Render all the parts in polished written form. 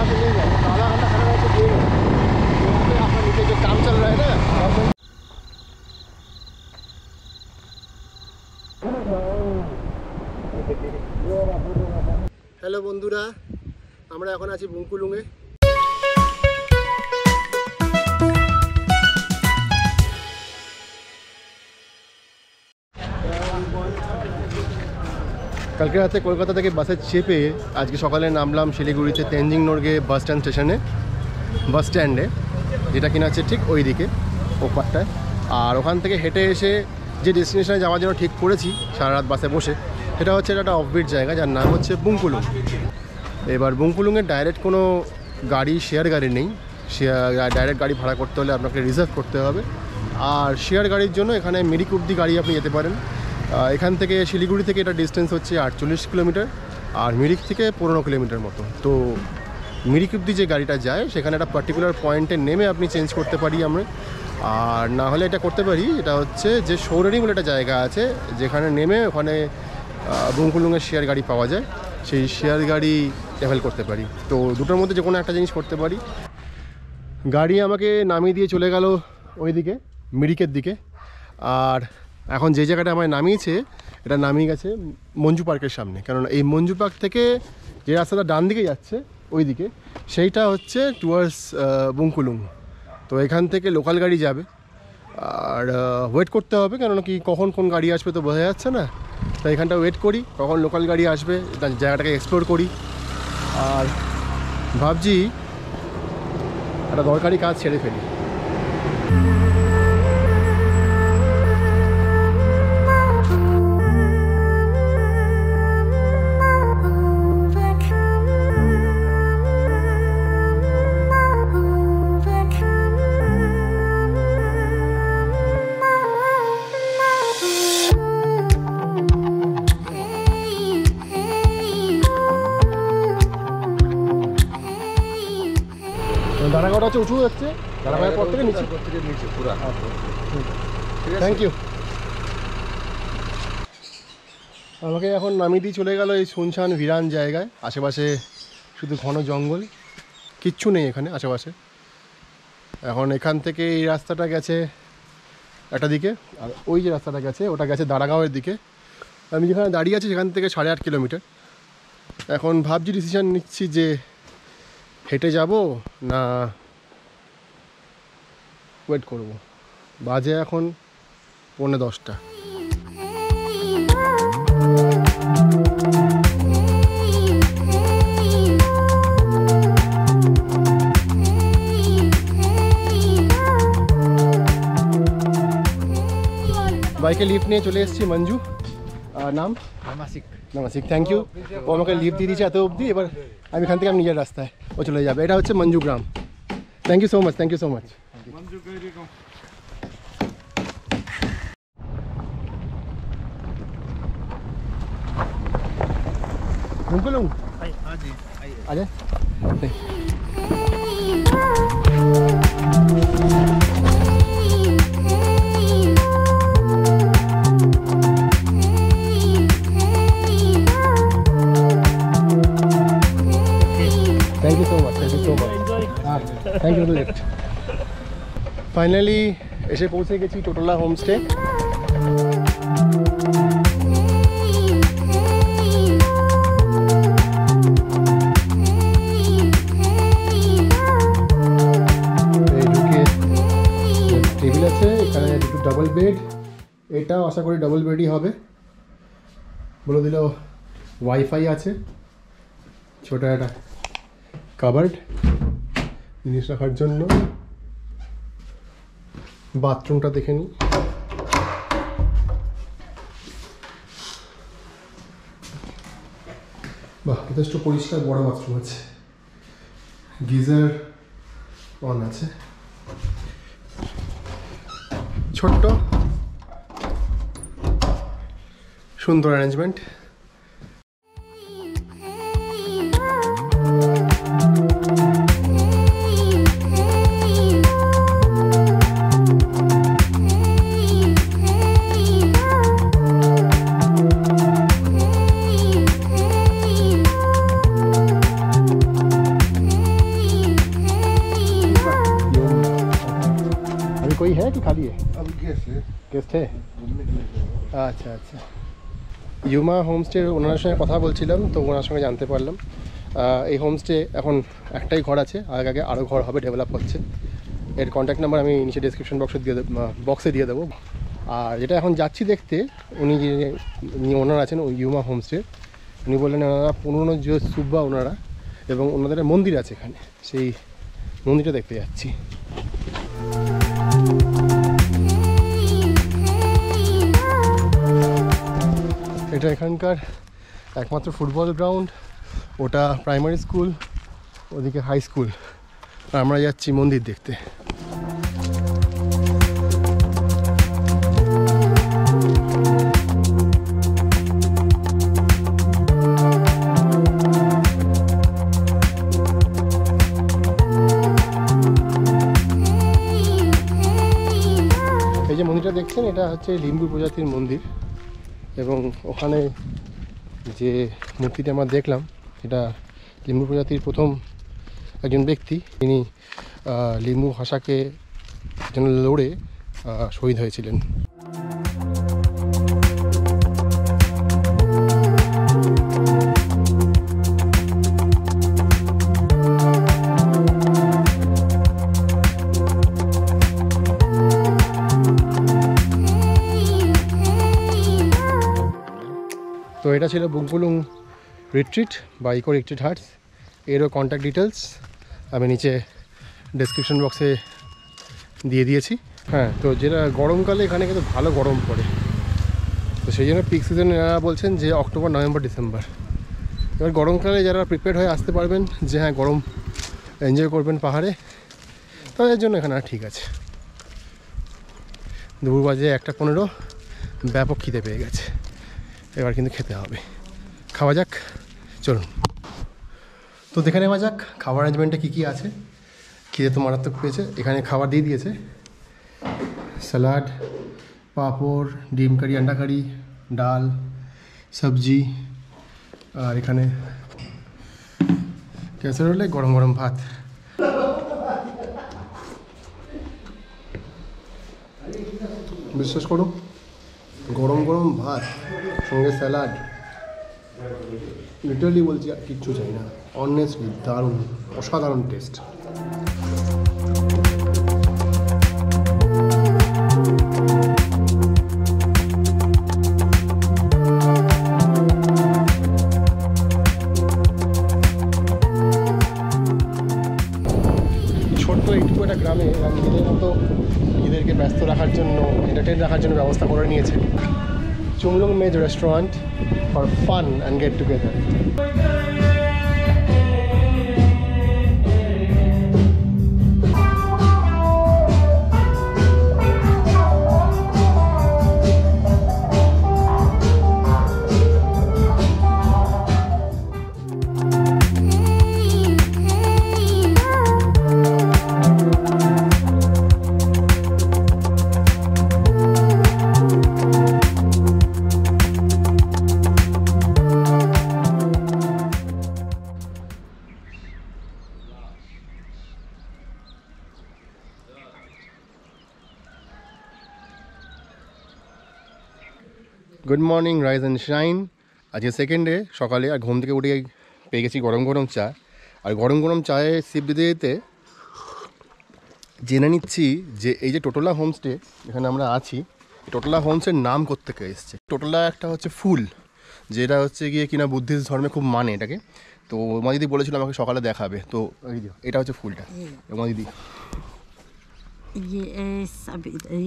यहाँ से नहीं जाए, आधा घंटा खड़ा रहे तो देर यहाँ पे आपका नीचे जो काम चल रहा है ना। হ্যালো বন্ধুরা, আমরা এখন আছি বুংকুলুঙে। কালকে রাতে কলকাতা থেকে বাসে চেপে আজকে সকালে নামলাম শিলিগুড়িতে তেনজিং নর্গে বাস স্ট্যান্ডে, যেটা কিনা আছে ঠিক ওই দিকে ওপারটায়। আর ওখান থেকে হেঁটে এসে যে ডেস্টিনেশনে যাওয়ার জন্য ঠিক করেছি সারা রাত বাসে বসে, সেটা হচ্ছে একটা অফবিট জায়গা যার নাম হচ্ছে বুংকুলুং। এবার বুংকুলুঙের ডাইরেক্ট কোনো গাড়ি, শেয়ার গাড়ি নেই। ডাইরেক্ট গাড়ি ভাড়া করতে হলে আপনাকে রিজার্ভ করতে হবে। আর শেয়ার গাড়ির জন্য এখানে মিরিক অব্দি গাড়ি আপনি যেতে পারেন। এখান থেকে শিলিগুড়ি থেকে এটা ডিস্টেন্স হচ্ছে 48 কিলোমিটার, আর মিরিক থেকে 15 কিলোমিটার মতো। তো মিরিক অব্দি যে গাড়িটা যায় সেখানে একটা পার্টিকুলার পয়েন্টে নেমে আপনি চেঞ্জ করতে পারি আমরা। আর না হলে এটা করতে পারি, এটা হচ্ছে যে সৌরানি বলে একটা জায়গা আছে যেখানে নেমে ওখানে বুংকুলুঙের শেয়ার গাড়ি পাওয়া যায়, সেই শেয়ার গাড়ি ট্রাভেল করতে পারি। তো দুটোর মধ্যে যে কোনো একটা জিনিস করতে পারি। গাড়ি আমাকে নামিয়ে দিয়ে চলে গেল ওইদিকে মিরিকের দিকে। আর এখন যে জায়গাটা আমায় নামিয়েছে এটা নামিয়ে গেছে মঞ্জু পার্কের সামনে। কারণ এই মঞ্জু পার্ক থেকে যে রাস্তাটা ডান দিকে যাচ্ছে ওই দিকে, সেইটা হচ্ছে টুয়ার্ডস বুংকুলুং। তো এখান থেকে লোকাল গাড়ি যাবে, আর ওয়েট করতে হবে, কারণ কি কখন কোন গাড়ি আসবে তো বোঝা যাচ্ছে না। তো এখানটা ওয়েট করি কখন লোকাল গাড়ি আসবে, জায়গাটাকে এক্সপ্লোর করি। আর ভাবছি একটা দরকারি কাজ ছেড়ে ফেলি। দাঁড়াগাঁওটা হচ্ছে উঁচু যাচ্ছে, দাঁড়াগাঁয়ের পর থেকে নিচে পুরা। Thank you. আমাকে এখন নামিয়ে দিয়ে চলে গেল এই শুনশান ভিরান জায়গায়। আশেপাশে শুধু ঘন জঙ্গল, কিচ্ছু নেই এখানে আশেপাশে। এখন এখান থেকে এই রাস্তাটা গেছে একটা দিকে, আর ওই যে রাস্তাটা গেছে ওটা গেছে দাঁড়াগাঁওয়ের দিকে। আমি যেখানে দাঁড়িয়ে আছি সেখান থেকে 8.5 কিলোমিটার। এখন ভাবছি, ডিসিশান নিচ্ছি যে হেঁটে যাব না ওয়েট করব। বাজে এখন 9:45। বাইকে লিফট নিয়ে চলে এসেছি মঞ্জু। নাম নামাসিক। Thank you. ও আমাকে লিফট দিয়ে দিয়েছে এত অবধি। এবার আমি এখান থেকে আমি নিজের রাস্তায়, ও চলে যাবে। এটা হচ্ছে মঞ্জু গ্রাম। Thank you so much, thank you so much. Bungkulung আরে Thank you so much. Thank you so much. Thank you for the lift. Finally এসে পৌঁছে গেছি টোটোলা হোমস্টে। টেবিল আছে এখানে, দুটো ডাবল বেড। এটাও আশা করি ডাবল বেডই হবে। বলে দিল ওয়াইফাই আছে, ছোট একটা কাবার্ড জিনিস রাখার জন্য। বাথরুমটা দেখে নিই। বাহ, যথেষ্ট পরিষ্কার বড় বাথরুম আছে। গিজার অন আছে, ছোট্ট সুন্দর অ্যারেঞ্জমেন্ট। कोई है कि खाली है? अभी गेस्ट है। আচ্ছা আচ্ছা, ইউমা হোমস্টে ওনার সঙ্গে কথা বলছিলাম, তো ওনার সঙ্গে জানতে পারলাম এই হোমস্টে এখন একটাই ঘর আছে, আগে আগে আরও ঘর হবে, ডেভেলপ হচ্ছে। এর কন্ট্যাক্ট নাম্বার আমি নিচে ডিসক্রিপশন বক্সে দিয়ে দেবো। আর যেটা এখন যাচ্ছি দেখতে, উনি যে ওনার আছেন ওই ইউমা হোমস্টে, উনি বললেন ওনারা পুরনো যে সুব্বা ওনারা, এবং ওনাদের মন্দির আছে এখানে, সেই মন্দিরটা দেখতে যাচ্ছি। এটা এখানকার একমাত্র ফুটবল গ্রাউন্ড, ওটা প্রাইমারি স্কুল, ওদিকে হাই স্কুল, আর আমরা যাচ্ছি মন্দির দেখতে। এই যে মন্দিরটা দেখছেন, এটা হচ্ছে লিম্বু প্রজাতির মন্দির, এবং ওখানে যে মূর্তিটা আমরা দেখলাম সেটা লিম্বু প্রজাতির প্রথম একজন ব্যক্তি, তিনি লিম্বু ভাষাকে যেন লড়ে শহীদ হয়েছিলেন। তো এটা ছিল বুংকুলুং রিট্রিট বা ইকো রিট্রিট হাটস। এরও কন্ট্যাক্ট ডিটেলস আমি নিচে ডেসক্রিপশন বক্সে দিয়ে দিয়েছি। হ্যাঁ, তো যেটা গরমকালে এখানে কিন্তু ভালো গরম পড়ে, তো সেই জন্য পিক সিজনে এনারা বলছেন যে অক্টোবর, নভেম্বর, ডিসেম্বর। এবার গরমকালে যারা প্রিপেয়ার হয়ে আসতে পারবেন, যে হ্যাঁ গরম এনজয় করবেন পাহাড়ে, তাদের জন্য এখানে ঠিক আছে। দুপুর বাজে 1:15, ব্যাপক খিদে পেয়ে গেছে, এবার কিন্তু খেতে হবে। খাওয়া যাক, চলুন। তো দেখে নেওয়া যাক খাবার অ্যারেঞ্জমেন্টে কী কী আছে। খিদে তো মারাত্মক পেয়েছে। এখানে খাবার দিয়ে দিয়েছে, স্যালাড, পাঁপড়, ডিম কারি, আন্ডা কারি, ডাল, সবজি, আর এখানে ক্যাসারোলে গরম গরম ভাত। বিশ্বাস করুন, গরম গরম ভাত সঙ্গে স্যালাড, লিটারালি বলছি আর কিচ্ছু চাই না। অনেস্টলি দারুণ, অসাধারণ টেস্ট। ছোট্ট একটু একটা গ্রামে নিজেদের মতো নিজেদেরকে ব্যস্ত রাখার জন্য, এন্টারটেইন রাখার জন্য ব্যবস্থা করে নিয়েছে চুমলুং মেজ restaurant for fun and get together. Good morning, rise and shine. আজকে সেকেন্ড ডে, সকালে আর ঘুম থেকে উঠে পেয়ে গেছি গরম গরম চা। আর গরম গরম চায়ে সিপ দিতে দিতে জেনে নিচ্ছি যে এই যে টোটোলা হোমস্টে এখানে আমরা আছি, টোটোলা হোমস্টের নাম কোত্থেকে এসছে। টোটোলা একটা হচ্ছে ফুল, যেটা হচ্ছে গিয়ে কিনা বুদ্ধিস্ট ধর্মে খুব মানে এটাকে। তো মা দিদি বলেছিল আমাকে সকালে দেখাবে, তো এটা হচ্ছে ফুলটা। মা দিদি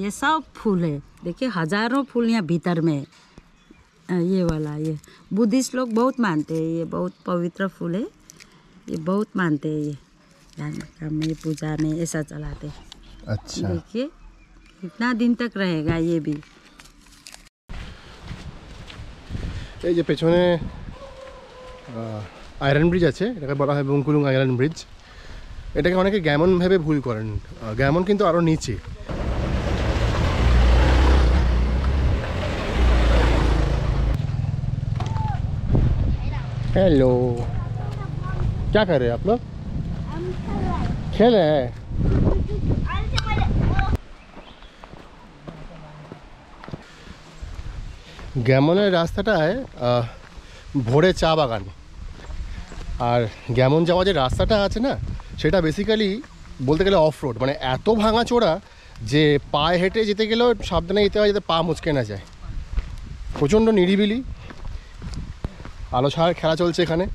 ये सब फूल है, देखिए हजारों फूल यहाँ भीतर में। ये वाला ये बुद्धिस्ट लोग बहुत मानते हैं, ये बहुत पवित्र फूल है, ये बहुत मानते हैं। ये ध्यान में, पूजा में ऐसा चलाते हैं। अच्छा, देखिए कितना दिन तक रहेगा ये भी। এই যে পেছনে আয়রন ব্রিজ আছে, এটাকে বলা হয় বুংকুলুং আয়রন ব্রিজ। এটাকে অনেকে গ্যামন ভেবে ভুল করেন, গ্যামন কিন্তু আরও নিচে। हेलो, क्या कर रहे हैं आप लोग? खेल रहे हैं। গ্যামনের রাস্তাটায় ভোরে চা বাগান, আর গ্যামন যাওয়া যে রাস্তাটা আছে না সেটা বেসিক্যালি বলতে গেলে অফ রোড, মানে এত ভাঙা চোরা যে পায়ে হেঁটে যেতে গেলেও সাবধানে যেতে হয় যাতে পা মুচকে না যায়। প্রচণ্ড নিরিবিলি, আলো ছাড় খেলা চলছে এখানে।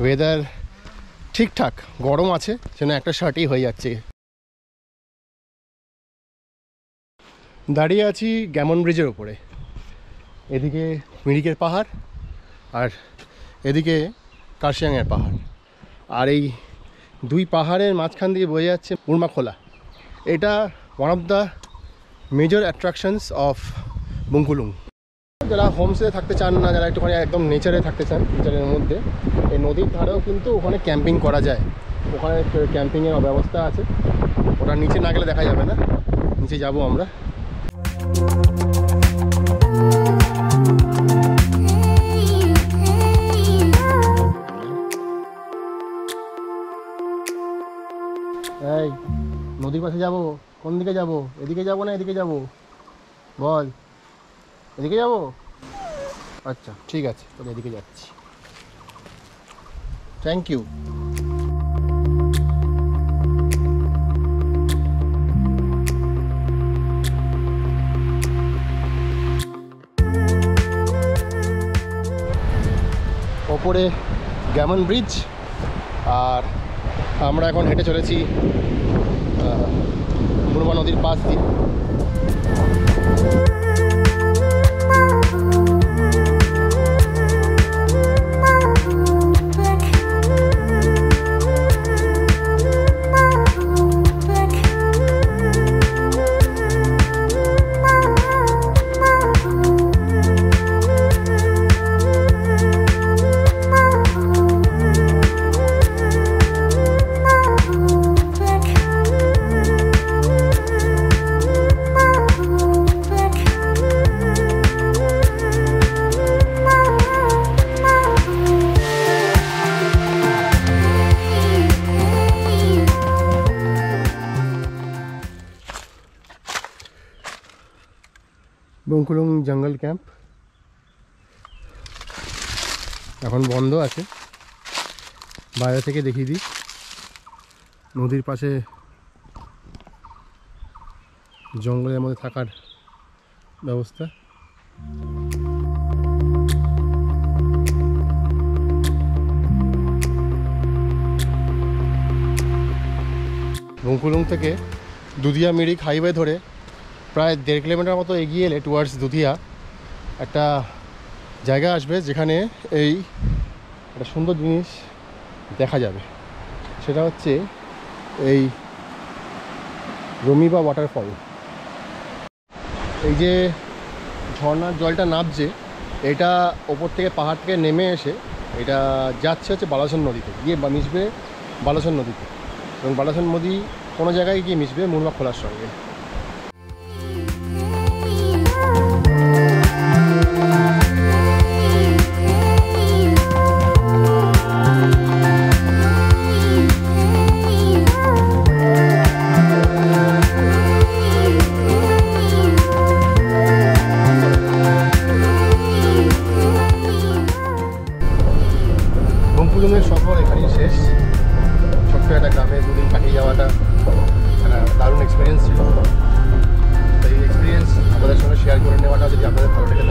ওয়েদার ঠিকঠাক, গরম আছে যেন একটা শার্টই হয়ে যাচ্ছে। দাঁড়িয়ে আছি গ্যামন ব্রিজের ওপরে। এদিকে মিরিকের পাহাড় আর এদিকে কার্শিয়াংয়ের পাহাড়, আর এই দুই পাহাড়ের মাঝখান দিয়ে বয়ে যাচ্ছে মুরমাখোলা। এটা one of the major attractions of Bungkulung. যারা হোমস্টে থাকতে চান না, যারা একটুখানি একদম নেচারে থাকতে চান, নেচারের মধ্যে, এই নদীর ধারেও কিন্তু ওখানে ক্যাম্পিং করা যায়। ওখানে ক্যাম্পিংয়ের ব্যবস্থা আছে, ওটা নিচে না গেলে দেখা যাবে না। নিচে যাব আমরা। এই নদীর পাশে যাব, কোন দিকে যাব? এদিকে যাব না এদিকে যাব? বল। এদিকে যাব? আচ্ছা ঠিক আছে, তাহলে এদিকে যাচ্ছি। Thank you. ওপরে গ্যামন ব্রিজ, আর আমরা এখন হেঁটে চলেছি মুরমা নদীর পাশ দিয়ে। বুংকুলুং জঙ্গল ক্যাম্প এখন বন্ধ আছে। বাইরে থেকে দেখিয়ে দিই নদীর পাশে জঙ্গলের মধ্যে থাকার ব্যবস্থা। বুংকুলুং থেকে দুধিয়া মিরিক হাইওয়ে ধরে প্রায় 1.5 কিলোমিটার মতো এগিয়ে এলে টুয়ার্ডস দুধিয়া একটা জায়গা আসবে যেখানে এই একটা সুন্দর জিনিস দেখা যাবে। সেটা হচ্ছে এই রমিবা ওয়াটারফল। এই যে ঝর্ণার জলটা নামছে, এটা ওপর থেকে পাহাড় থেকে নেমে এসে এটা যাচ্ছে হচ্ছে বালাসন নদীতে, গিয়ে মিশবে বালাসন নদীতে, এবং বালাসন নদী কোনো জায়গায় গিয়ে মিশবে মুরমাখোলার সঙ্গে। বুংকুলুংয়ের সফর এখানেই শেষ। ছোট্ট একটা গ্রামে 2 দিন কাটিয়ে যাওয়াটা একটা দারুণ এক্সপিরিয়েন্স ছিল। তো এই এক্সপিরিয়েন্স আপনাদের সঙ্গে শেয়ার করে নেওয়াটা যদি আপনাদের ভালো লেগে